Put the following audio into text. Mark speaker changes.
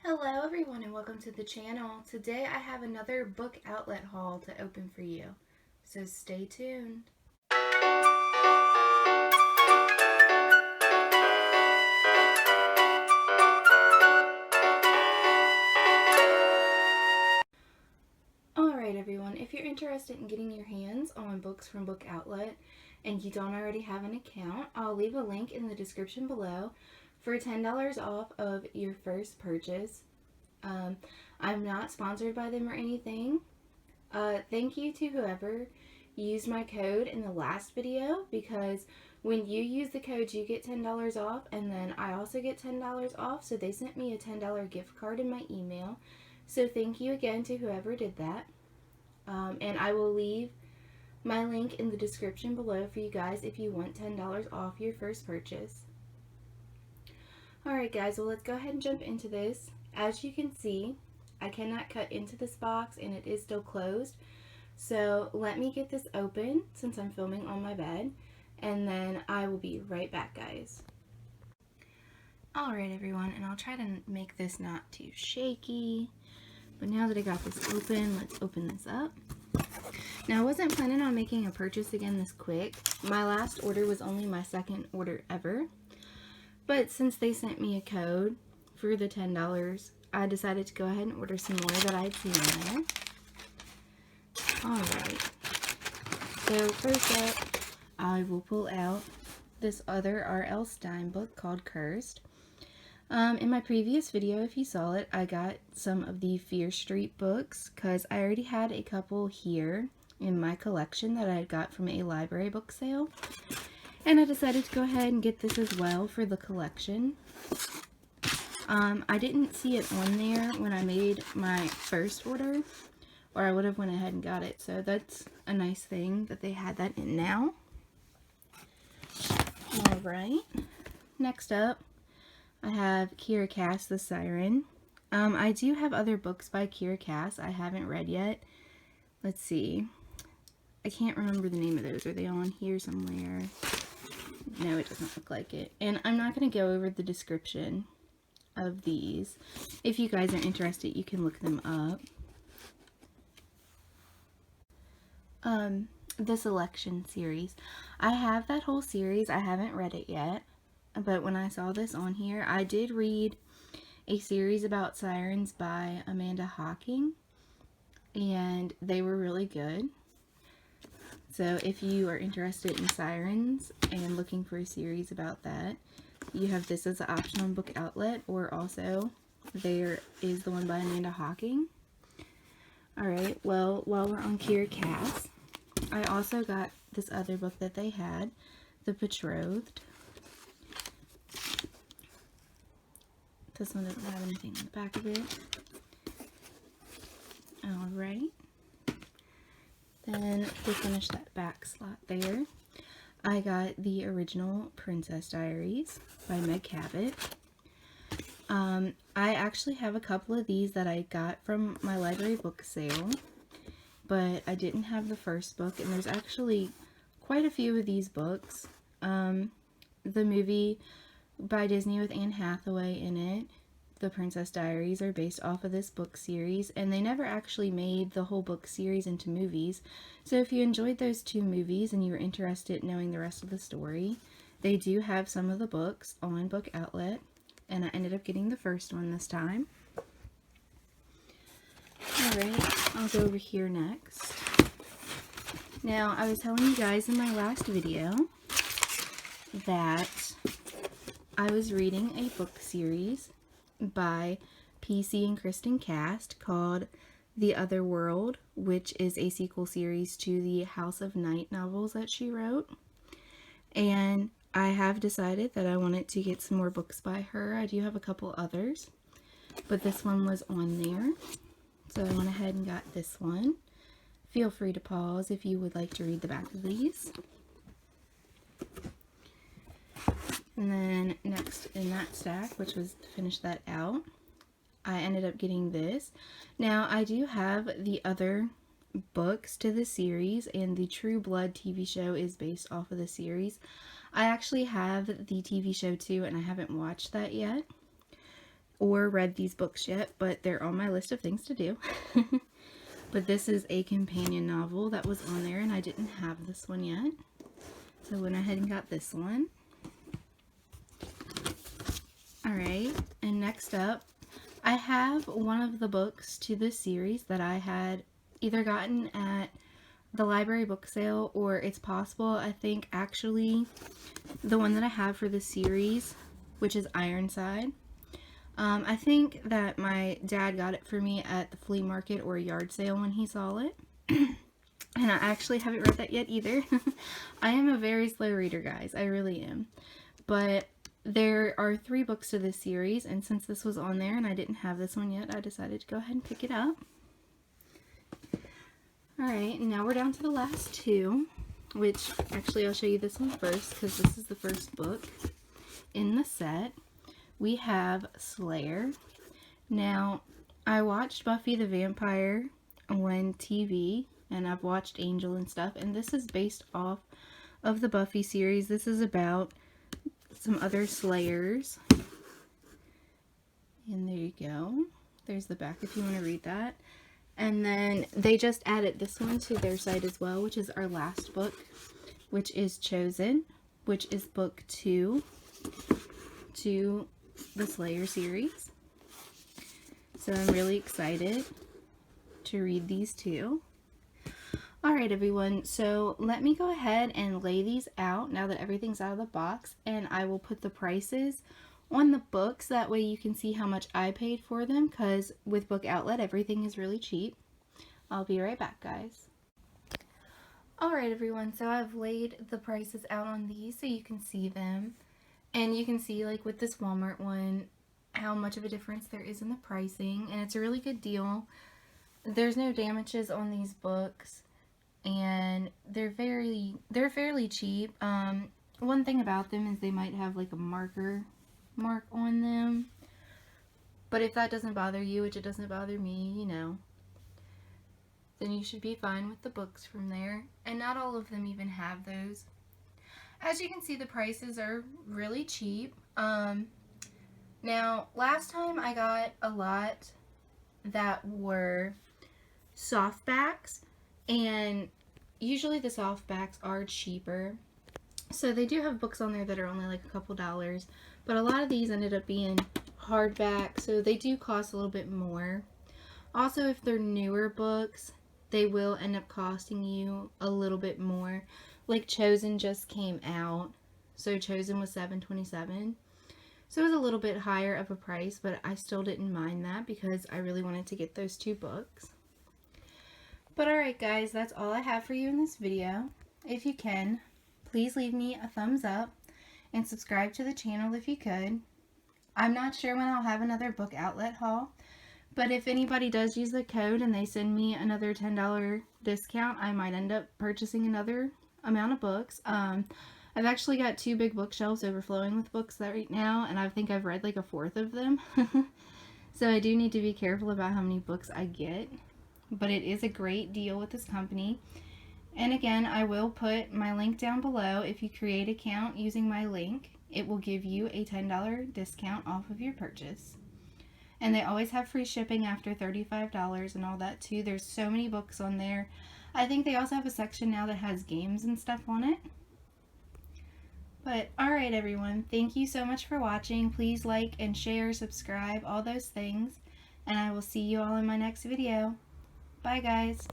Speaker 1: Hello everyone and welcome to the channel. Today I have another book outlet haul to open for you, so stay tuned. Alright everyone, if you're interested in getting your hands on books from Book Outlet and you don't already have an account, I'll leave a link in the description below for $10 off of your first purchase. I'm not sponsored by them or anything. Thank you to whoever used my code in the last video, because when you use the code you get $10 off, and then I also get $10 off, so they sent me a $10 gift card in my email. So thank you again to whoever did that. And I will leave my link in the description below for you guys if you want $10 off your first purchase. Alright guys, well let's go ahead and jump into this. As you can see, I cannot cut into this box and it is still closed. So let me get this open since I'm filming on my bed, and then I will be right back, guys. Alright everyone, and I'll try to make this not too shaky. But now that I got this open, let's open this up. Now I wasn't planning on making a purchase again this quick. My last order was only my second order ever. But since they sent me a code for the $10, I decided to go ahead and order some more that I'd seen on there. Alright, so first up, I will pull out this other R.L. Stine book called Cursed. In my previous video, if you saw it, I got some of the Fear Street books because I already had a couple here in my collection that I had got from a library book sale. And I decided to go ahead and get this as well for the collection. I didn't see it on there when I made my first order, or I would have went ahead and got it. So that's a nice thing that they had that in now. Alright, next up I have Kiera Cass, The Siren. I do have other books by Kiera Cass I haven't read yet. Let's see. I can't remember the name of those. Are they on here somewhere? No, it doesn't look like it. And I'm not going to go over the description of these. If you guys are interested, you can look them up. The Selection series. I have that whole series. I haven't read it yet. But when I saw this on here, I did read a series about sirens by Amanda Hocking, and they were really good. So if you are interested in sirens and looking for a series about that, you have this as an option on Book Outlet, or also there is the one by Amanda Hocking. Alright, well, while we're on Kiera Cass, I also got this other book that they had, The Betrothed. This one doesn't have anything on the back of it. Alright. Then to finish that back slot there, I got the original Princess Diaries by Meg Cabot. I actually have a couple of these that I got from my library book sale, but I didn't have the first book, and there's actually quite a few of these books. The movie by Disney with Anne Hathaway in it, The Princess Diaries, are based off of this book series, and they never actually made the whole book series into movies. So if you enjoyed those two movies and you were interested in knowing the rest of the story, they do have some of the books on Book Outlet, and I ended up getting the first one this time. Alright, I'll go over here next. Now, I was telling you guys in my last video that I was reading a book series by PC and Kristen Cast called The Other World, which is a sequel series to the House of Night novels that she wrote. And I have decided that I wanted to get some more books by her. I do have a couple others, but this one was on there. So I went ahead and got this one. Feel free to pause if you would like to read the back of these. And then next in that stack, which was to finish that out, I ended up getting this. Now, I do have the other books to the series, and the True Blood TV show is based off of the series. I actually have the TV show too, and I haven't watched that yet. or read these books yet, but they're on my list of things to do. But this is a companion novel that was on there, and I didn't have this one yet. So I went ahead and got this one. Alright, and next up, I have one of the books to this series that I had either gotten at the library book sale, or it's possible, I think, actually, the one that I have for this series, which is Ironside. I think that my dad got it for me at the flea market or a yard sale when he saw it. And I actually haven't read that yet either. I am a very slow reader, guys. I really am. But there are 3 books to this series, and since this was on there and I didn't have this one yet, I decided to go ahead and pick it up. Alright, and now we're down to the last 2, which actually I'll show you this one first because this is the first book in the set. We have Slayer. Now, I watched Buffy the Vampire on TV, and I've watched Angel and stuff, and this is based off of the Buffy series. This is about some other Slayers. And there you go. There's the back if you want to read that. And then they just added this one to their site as well, which is our last book, which is Chosen, which is book 2 to the Slayer series. So I'm really excited to read these 2. Alright everyone, so let me go ahead and lay these out now that everything's out of the box, and I will put the prices on the books. That way you can see how much I paid for them, because with Book Outlet everything is really cheap. I'll be right back, guys. Alright everyone, so I've laid the prices out on these so you can see them. And you can see, like with this Walmart one, how much of a difference there is in the pricing. And it's a really good deal. There's no damages on these books. And they're fairly cheap. One thing about them is they might have like a mark on them. But if that doesn't bother you, which it doesn't bother me, you know, then you should be fine with the books from there. And not all of them even have those. As you can see, the prices are really cheap. Now, last time I got a lot that were softbacks, and usually the softbacks are cheaper. So they do have books on there that are only like a couple dollars, but a lot of these ended up being hardback, so they do cost a little bit more. Also, if they're newer books, they will end up costing you a little bit more. Like Chosen just came out, so Chosen was $7.27. So it was a little bit higher of a price, but I still didn't mind that because I really wanted to get those 2 books. But alright guys, that's all I have for you in this video. If you can, please leave me a thumbs up and subscribe to the channel if you could. I'm not sure when I'll have another Book Outlet haul, but if anybody does use the code and they send me another $10 discount, I might end up purchasing another amount of books. I've actually got 2 big bookshelves overflowing with books right now, and I think I've read like a 1/4 of them. So I do need to be careful about how many books I get, but it is a great deal with this company. And again, I will put my link down below. If you create an account using my link, it will give you a $10 discount off of your purchase. And they always have free shipping after $35 and all that too. There's so many books on there. I think they also have a section now that has games and stuff on it. But alright everyone, thank you so much for watching. Please like and share, subscribe, all those things. And I will see you all in my next video. Bye guys.